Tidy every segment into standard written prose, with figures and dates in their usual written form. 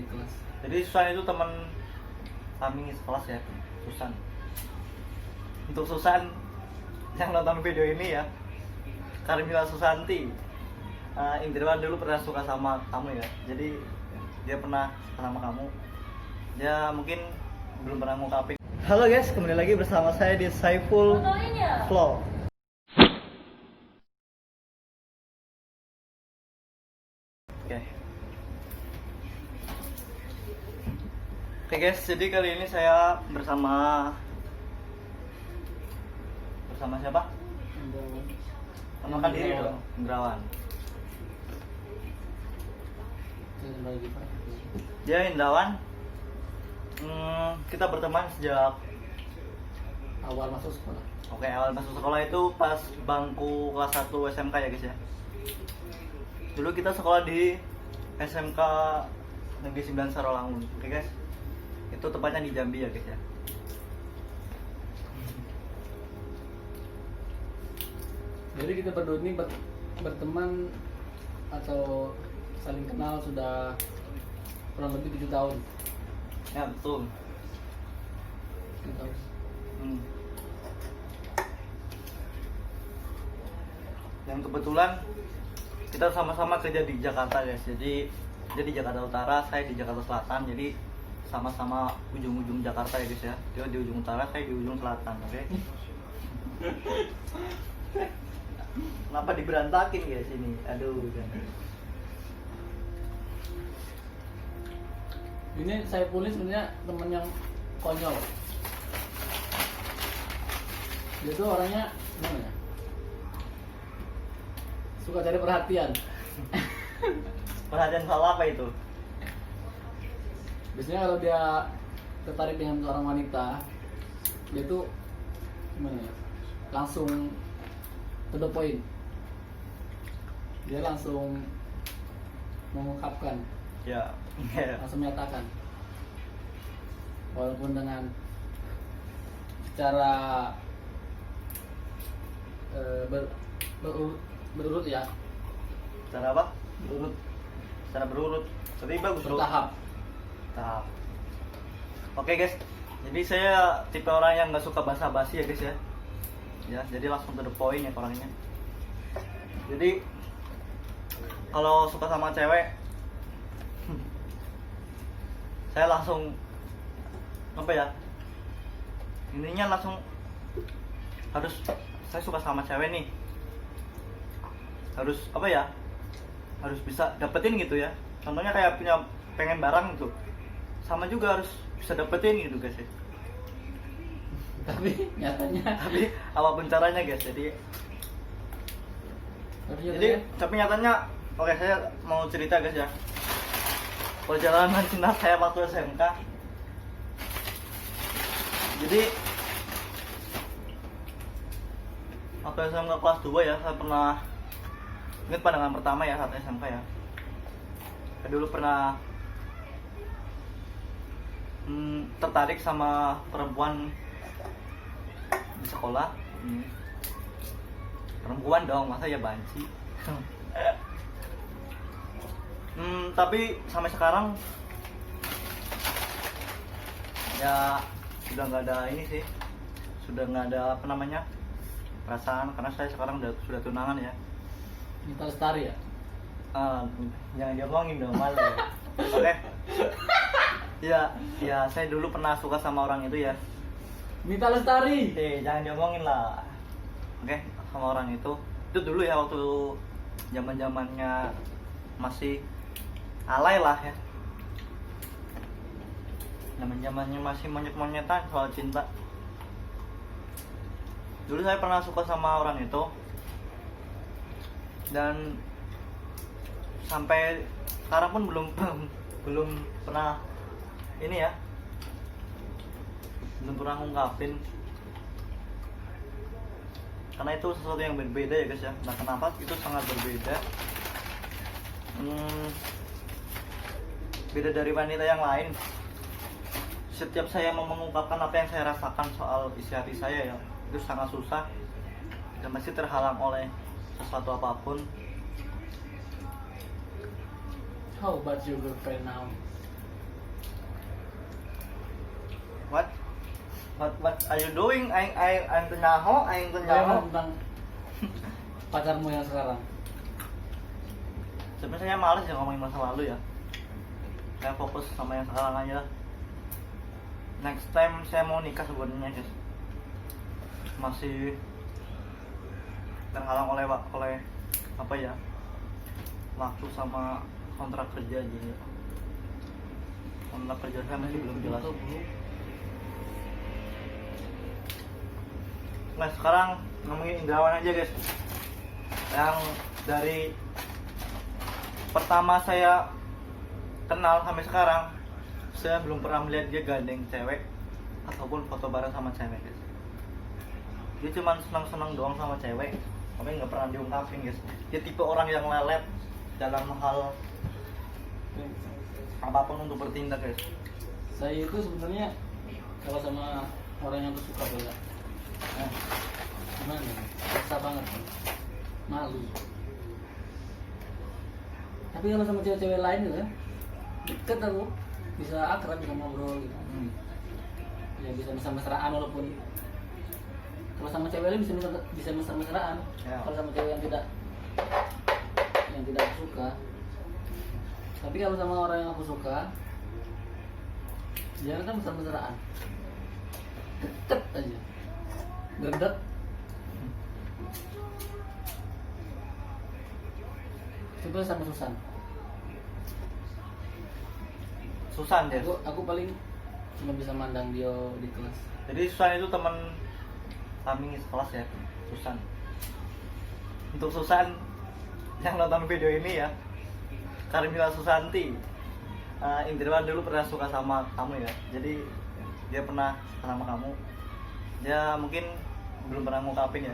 di kelas. Jadi Susan itu teman kami sekelas ya, Susan. Untuk Susan yang nonton video ini ya, Carmila Susanti, Indriwan dulu pernah suka sama kamu ya. Jadi dia pernah suka sama kamu. Dia mungkin belum pernah ngungkapin. Halo guys, kembali lagi bersama saya di Saiful Vlog. Oke guys, jadi kali ini saya bersama siapa? Kenalkan diri dong, Indrawan. Dia Indrawan. Kita berteman sejak Awal masuk sekolah. Oke, awal masuk sekolah itu pas bangku kelas 1 SMK ya guys ya. Dulu kita sekolah di SMK Negeri 9 Sarolangun. Oke guys, itu tepatnya di Jambi ya guys ya. Jadi kita berdua ini berteman atau saling kenal sudah kurang lebih 7 tahun. Ya betul. 7 tahun. Dan kebetulan kita sama-sama kerja di Jakarta guys. Jadi di Jakarta Utara, saya di Jakarta Selatan. Jadi sama-sama ujung-ujung Jakarta ya guys ya. Dia di ujung utara, saya di ujung selatan. Oke. Kenapa diberantakin guys ini? Aduh. Ini saya punya sebenarnya teman yang konyol. Dia tuh orangnya gimana ya? Suka cari perhatian. Perhatian soal apa itu? Biasanya kalau dia tertarik dengan seorang wanita, dia tuh gimana ya? Langsung to the point. Dia langsung mengungkapkan, Ya. langsung menyatakan. Walaupun dengan secara berurut ya. Cara apa? Berurut. Cara berurut. Tapi bagus bro. Bertahap. Tahap. Oke guys. Jadi saya tipe orang yang nggak suka basa-basi ya guys ya. Ya, jadi langsung to the point ya orangnya. Jadi kalau suka sama cewek, saya langsung apa ya? Intinya langsung harus, saya suka sama cewek nih, harus apa ya? Harus bisa dapetin gitu ya. Contohnya kayak punya pengen barang gitu, sama juga harus bisa dapetin gitu guys ya. Tapi nyatanya. Tapi apapun caranya guys. Tapi nyatanya, oke saya mau cerita guys ya. Perjalanan cinta saya waktu SMK. Jadi waktu SMK kelas 2 ya, saya pernah ingat pandangan pertama ya saat SMK ya. Saya dulu pernah tertarik sama perempuan di sekolah. Perempuan dong, masa ya banci. Tapi sampai sekarang ya sudah nggak ada ini sih, sudah nggak ada apa namanya perasaan, karena saya sekarang sudah tunangan ya. Nita Lestari ya? Jangan diomongin dong, malu ya. Oke. Ya saya dulu pernah suka sama orang itu ya. Nita Lestari. Jangan diomongin lah. Oke, sama orang itu dulu ya, waktu zaman-zamannya masih alay lah ya. Zaman-zamannya masih monyet-monyetan soal cinta. Dulu saya pernah suka sama orang itu. Dan sampai sekarang pun belum pernah ini ya. Belum pernah ngungkapin. Karena itu sesuatu yang berbeda ya guys ya. Nah, kenapa itu sangat berbeda? Beda dari wanita yang lain. Setiap saya mau mengungkapkan apa yang saya rasakan soal isi hati saya ya, itu sangat susah dan masih terhalang oleh sesuatu apapun. How about your girlfriend now? What are you doing? Aing tenyaho, aing tenyaho. Tentang pacarmu yang sekarang. Sebenarnya saya males ya ngomongin masa lalu ya. Saya fokus sama yang sekarang aja. Next time saya mau nikah sebenarnya guys. Masih terhalang oleh apa ya? Waktu sama kontrak kerja jadi. Kontrak kerja saya masih belum jelas. Nah sekarang ngomongin Indrawan aja guys. Yang dari pertama saya kenal sampai sekarang, saya belum pernah melihat dia gandeng cewek ataupun foto bareng sama cewek guys. Dia cuma senang-senang doang sama cewek, tapi nggak pernah diungkapin guys. Dia tipe orang yang lelet dalam hal apapun untuk bertindak guys. Saya itu sebenarnya kalau sama orang yang aku suka banget, gimana? Susah banget kan? Malu. Tapi kalau sama cewek-cewek lain gitu kan, deket aku, bisa akrab, bisa ngobrol gitu. Ya bisa mesra-mesraan walaupun kalau sama cewek lain bisa mesra-mesraan. Ya. Kalau sama cewek yang tidak aku suka. Tapi kalau sama orang yang aku suka, jangan kan mesra-mesraan. Deket aja. Deket. Coba sama Susan Susan guys. aku paling cuma bisa mandang dia di kelas. Jadi Susan itu teman kami sekelas ya, Susan. Untuk Susan yang nonton video ini ya, Carmila Susanti, Indrawan dulu pernah suka sama kamu ya. Jadi dia pernah suka sama kamu. Dia mungkin belum pernah ngungkapin ya.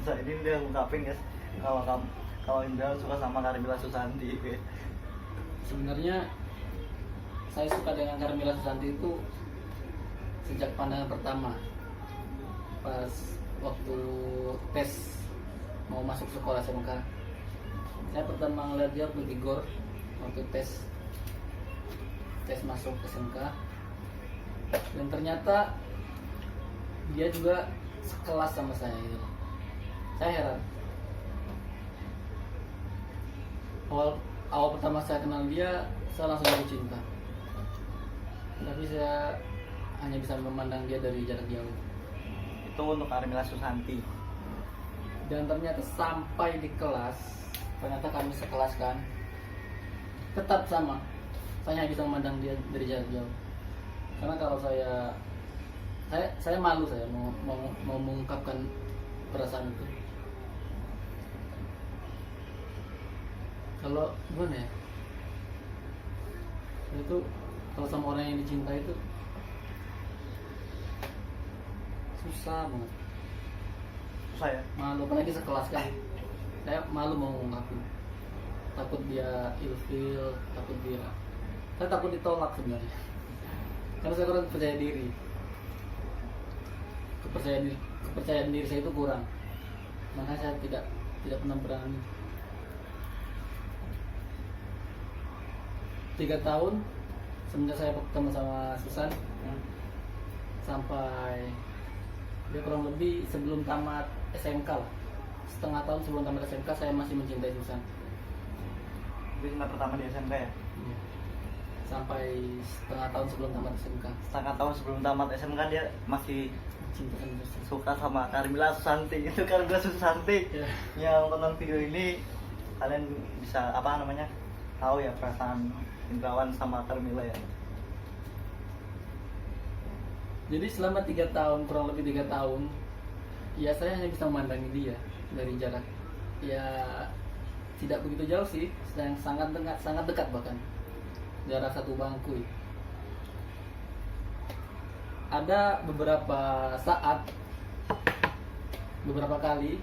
Saat ini dia ngungkapin guys. Kalau Indrawan suka sama Carmila Susanti. Sebenarnya saya suka dengan Carmila Susanti itu sejak pandangan pertama. Pas waktu tes mau masuk sekolah SMK, saya pertama ngeliat dia waktu di GOR, waktu tes masuk SMK, dan ternyata dia juga sekelas sama saya gitu. Saya heran. Awal pertama saya kenal dia, saya langsung jatuh cinta. Tapi saya hanya bisa memandang dia dari jarak jauh. Itu untuk Carmila Susanti. Dan ternyata sampai di kelas, ternyata kami sekelas kan, tetap sama. Saya hanya bisa memandang dia dari jarak jauh. Karena kalau saya malu, saya mau mengungkapkan perasaan itu. Kalau gimana ya? Itu kalau sama orang yang dicintai itu susah banget. Susah ya? Malu, apalagi sekelas kan. Saya malu mau ngungkapin. Takut dia ilfil, saya takut ditolak sebenarnya. Karena saya kurang percaya diri. Kepercayaan diri saya itu kurang. Makanya saya tidak pernah berani. 3 tahun semenjak saya ketemu sama Susan, sampai dia kurang lebih sebelum tamat SMK lah, setengah tahun sebelum tamat SMK saya masih mencintai Susan. Itu cinta pertama di SMK ya? Iya. Sampai setengah tahun sebelum tamat SMK. Setengah tahun sebelum tamat SMK dia masih Cinta sama Susan. suka sama Carmila Susanti. Itu Carmila Susanti. Iya. Yang tonton video ini kalian bisa tahu ya perasaan Indrawan sama Carmila ya. Jadi selama 3 tahun, kurang lebih 3 tahun, ya saya hanya bisa memandangi dia dari jarak. Ya tidak begitu jauh sih, sangat dekat bahkan, jarak satu bangku. Ada beberapa saat, beberapa kali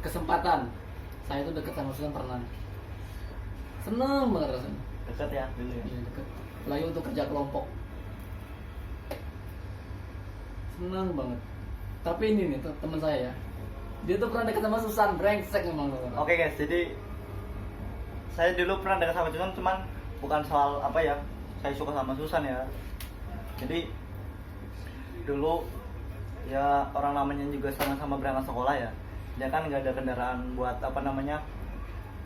kesempatan saya itu dekat sama Susan pernah. Seneng banget rasanya. Dekat ya dulu ya. Iya, dekat. Apalagi untuk kerja kelompok. Seneng banget. Tapi ini nih teman saya ya. Dia tuh pernah dekat sama Susan, brengsek emang. Oke guys, jadi saya dulu pernah dekat sama Susan, cuman bukan soal apa ya, saya suka sama Susan ya. Jadi dulu ya orang namanya juga sama-sama berangkat sekolah ya, dia kan nggak ada kendaraan buat apa namanya,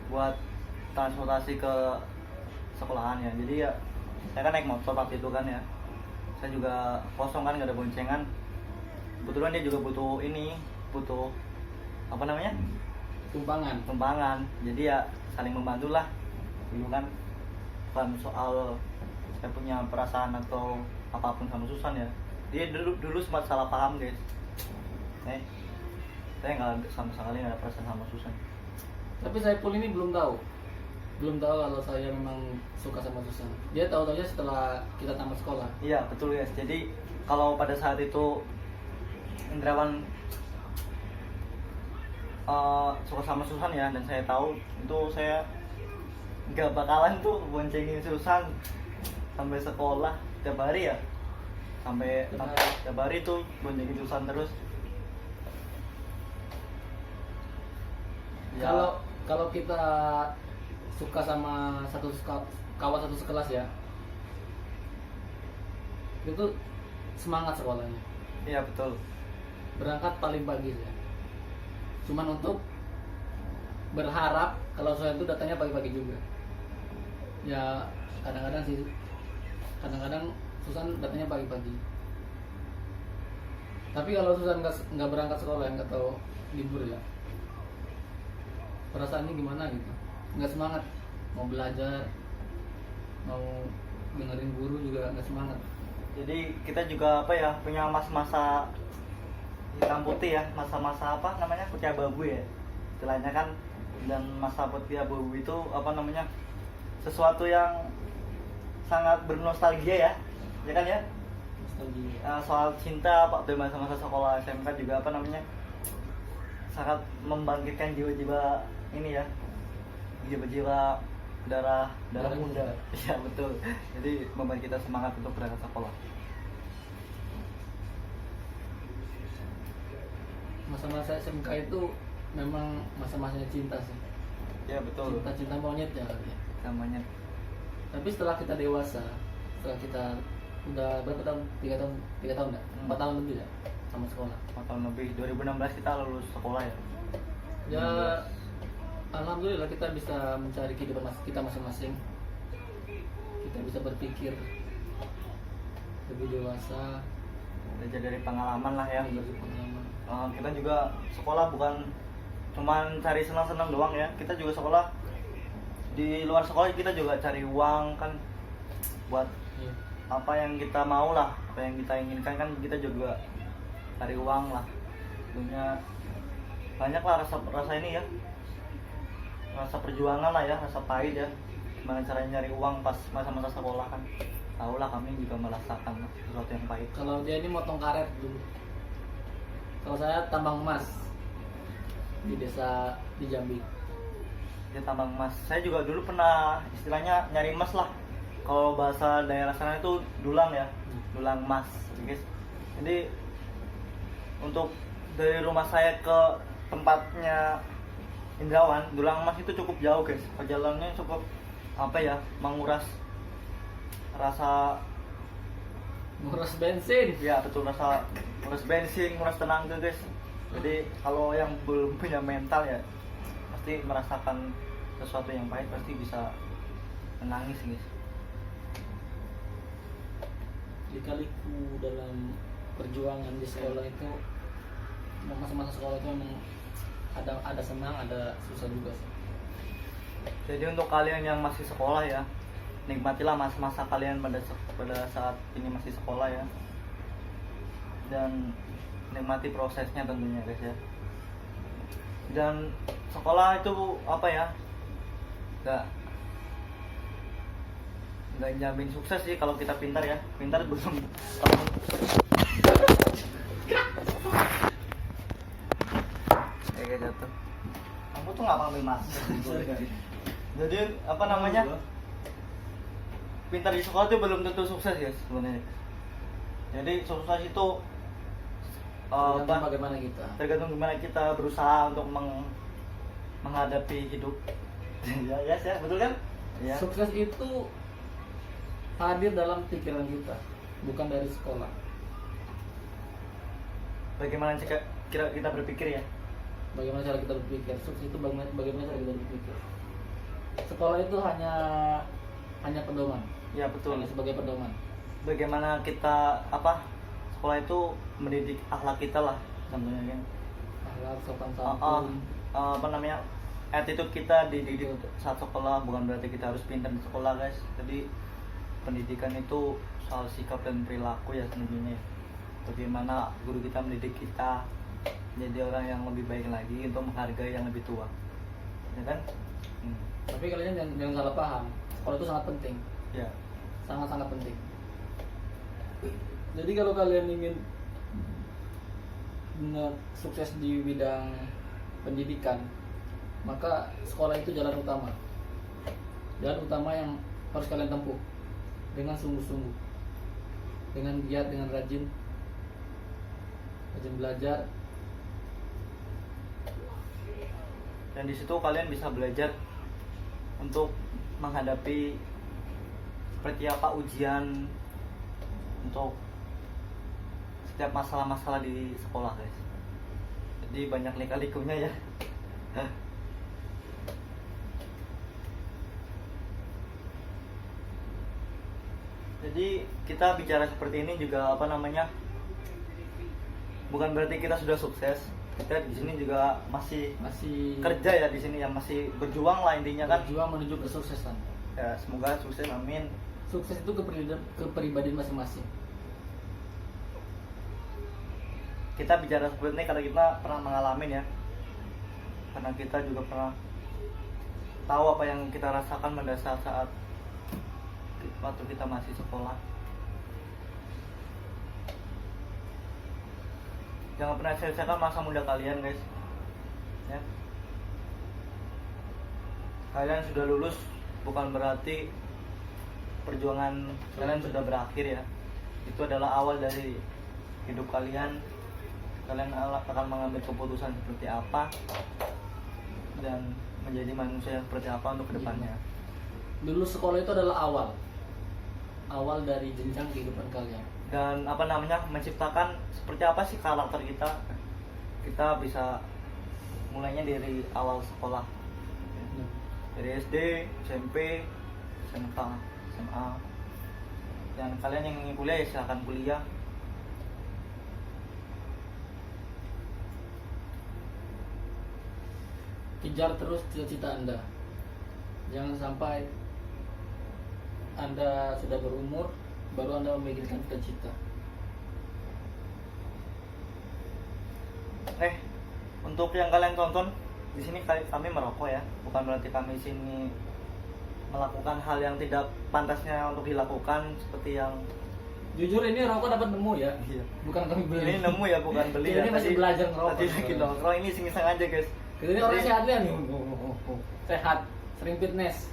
buat transportasi ke sekolahan ya. Jadi ya saya kan naik motor waktu itu kan ya, saya juga kosong kan, nggak ada boncengan. Kebetulan dia juga butuh apa namanya, tumpangan. Jadi ya saling membantu lah dulu kan, bukan soal saya punya perasaan atau apapun sama Susan ya. Dia dulu sempat salah paham guys. Saya nggak sama sekali nggak ada perasaan sama Susan. Tapi Saiful ini belum tahu kalau saya memang suka sama Susan. Dia tahu-tahunya setelah kita tamat sekolah. Iya betul guys. Jadi kalau pada saat itu Indrawan suka sama Susan ya, dan saya tahu itu, saya nggak bakalan tuh boncengin Susan sampai sekolah tiap hari ya, sampai tiap hari tuh boncengin Susan terus ya. Kalau kita suka sama kawan satu sekelas ya, itu semangat sekolahnya. Iya betul. Berangkat paling pagi ya. Cuman untuk berharap kalau saya itu datangnya pagi-pagi juga. Ya kadang-kadang Susan datangnya pagi-pagi. Tapi kalau Susan nggak berangkat sekolah, nggak tahu libur ya, perasaannya gimana gitu, nggak semangat mau belajar, mau dengerin guru juga nggak semangat. Jadi kita juga apa ya, punya masa-masa hitam putih ya, masa-masa apa namanya, putih abu-abu ya istilahnya kan. Dan masa putih abu-abu itu apa namanya, sesuatu yang sangat bernostalgia ya kan ya. Soal cinta waktu masa-masa sekolah SMK juga apa namanya, sangat membangkitkan jiwa-jiwa ini ya, jiwa-jiwa darah muda. Iya betul. Jadi membuat kita semangat untuk berangkat sekolah. Masa-masa SMK itu memang masa-masanya cinta sih. Ya betul. Cinta monyet ya kali ya. Namanya. Tapi setelah kita dewasa, setelah kita udah berapa tahun? 3 tahun enggak? 4 tahun lebih ya sama sekolah. 4 tahun lebih. 2016 kita lulus sekolah ya. Ya alhamdulillah kita bisa mencari kehidupan kita masing-masing. Kita bisa berpikir lebih dewasa, Belajar dari pengalaman lah ya. dari pengalaman. Kita juga sekolah bukan cuman cari senang-senang doang ya. Kita juga sekolah, di luar sekolah kita juga cari uang kan, buat Iya. apa yang kita mau lah, apa yang kita inginkan kan, kita juga cari uang lah. Punya banyak lah rasa ini ya, rasa perjuangan lah ya, rasa pahit ya, gimana caranya nyari uang pas masa-masa sekolah kan. Tahu lah, kami juga merasakan sesuatu yang pahit. Kalau dia ini motong karet dulu. Kalau saya tambang emas di desa di Jambi. Dia tambang emas. Saya juga dulu pernah istilahnya nyari emas lah. Kalau bahasa daerah sana itu dulang ya, dulang emas, guys. Jadi untuk dari rumah saya ke tempatnya Indrawan, dulang emas itu cukup jauh guys. Perjalanannya cukup apa ya, menguras Nguras bensin. ya betul, rasa nguras bensin, nguras tenaga guys. Jadi kalau yang belum punya mental ya pasti merasakan sesuatu yang pahit, pasti bisa menangis guys. Lika-liku dalam perjuangan di sekolah itu, masa-masa sekolah itu memang ada senang, ada susah juga sih. Jadi untuk kalian yang masih sekolah ya, nikmatilah masa-masa kalian pada saat ini masih sekolah ya, dan nikmati prosesnya tentunya guys ya. Dan sekolah itu apa ya, nggak jamin sukses sih kalau kita pintar ya. Pintar belum kayak jatuh. Kamu tuh nggak ambil mas. Jadi apa namanya, pintar di sekolah itu belum tentu sukses ya sebenarnya. Jadi sukses itu Tergantung bagaimana kita. tergantung gimana kita berusaha untuk menghadapi hidup. Ya betul kan ya. Sukses itu hadir dalam pikiran kita, bukan dari sekolah. bagaimana kira kita berpikir ya. Bagaimana cara kita berpikir? Sukses itu bagaimana cara kita berpikir. Sekolah itu hanya pedoman. Ya betul. Hanya sebagai pedoman. Bagaimana kita sekolah itu mendidik akhlak kita lah contohnya kan. Akhlak, sopan santun. Attitude kita dididik saat sekolah, bukan berarti kita harus pintar di sekolah guys. Jadi pendidikan itu soal sikap dan perilaku ya sebenarnya. Bagaimana guru kita mendidik kita menjadi orang yang lebih baik lagi untuk menghargai yang lebih tua, ya kan? Tapi kalian jangan salah paham, sekolah itu sangat penting. Ya. Sangat penting. Jadi kalau kalian ingin benar sukses di bidang pendidikan, maka sekolah itu jalan utama. Jalan utama yang harus kalian tempuh dengan sungguh-sungguh, dengan giat, dengan rajin belajar. Dan di situ kalian bisa belajar untuk menghadapi seperti apa ujian untuk setiap masalah-masalah di sekolah guys. Jadi banyak lika-likunya ya. Jadi kita bicara seperti ini juga bukan berarti kita sudah sukses. Kita di sini juga masih kerja ya di sini, yang masih berjuang lah intinya kan. Berjuang menuju kesuksesan. Ya semoga sukses, amin. Sukses itu kepribadian masing-masing. Kita bicara seperti ini karena kita pernah mengalami ya, karena kita juga pernah tahu apa yang kita rasakan pada saat waktu kita masih sekolah. Jangan pernah sia-siakan masa muda kalian guys ya. Kalian sudah lulus bukan berarti perjuangan kalian sudah berakhir ya. Itu adalah awal dari hidup kalian. Kalian akan mengambil keputusan seperti apa dan menjadi manusia seperti apa untuk kedepannya. Dulu sekolah itu adalah awal dari jenjang kehidupan kalian. Dan menciptakan seperti apa sih karakter kita. Kita bisa mulainya dari awal sekolah, dari SD, SMP, SMK, SMA. Dan kalian yang ingin kuliah ya silahkan kuliah. Kejar terus cita-cita Anda. Jangan sampai Anda sudah berumur baru Anda memikirkan cita-cita. Untuk yang kalian tonton di sini kami merokok ya, bukan berarti kami sini melakukan hal yang tidak pantasnya untuk dilakukan seperti yang. Jujur ini rokok dapat nemu ya. Iya. Bukan kami beli. Ini nemu ya, bukan beli ya. Ini masih belajar ngerokok. Tadi lagi nongkrong, ini iseng-iseng aja guys. Ini orang sehat nih. Sehat, sering fitness.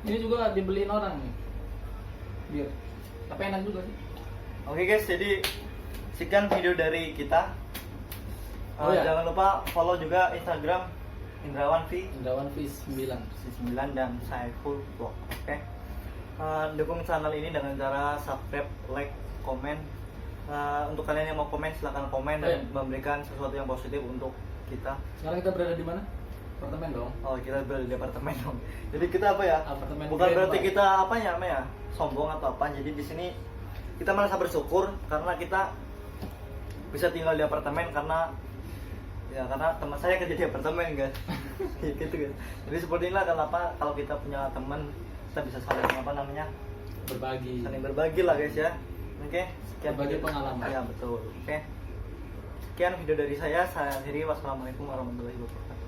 Ini juga dibeliin orang nih. Biar. Tapi enak juga sih. Oke guys, jadi sekian video dari kita. Ya. Jangan lupa follow juga Instagram Indrawan V 9 dan Saiful Vlog. Oke. Dukung channel ini dengan cara subscribe, like, komen. Untuk kalian yang mau komen silahkan komen dan memberikan sesuatu yang positif untuk kita. Sekarang kita berada di mana? Apartemen dong. Oh, kita berada di apartemen dong. Jadi kita apa ya? Apartemen. Bukan berarti kita sombong atau apa. Jadi di sini kita merasa bersyukur karena kita bisa tinggal di apartemen karena teman saya kerja di apartemen guys. Gitu guys. Jadi seperti inilah kenapa kalau kita punya teman kita bisa saling berbagi. Saling berbagi lah guys ya. Oke, sekian berbagi pengalaman. Ya betul. Oke. Sekian video dari saya akhiri. Wassalamualaikum warahmatullahi wabarakatuh.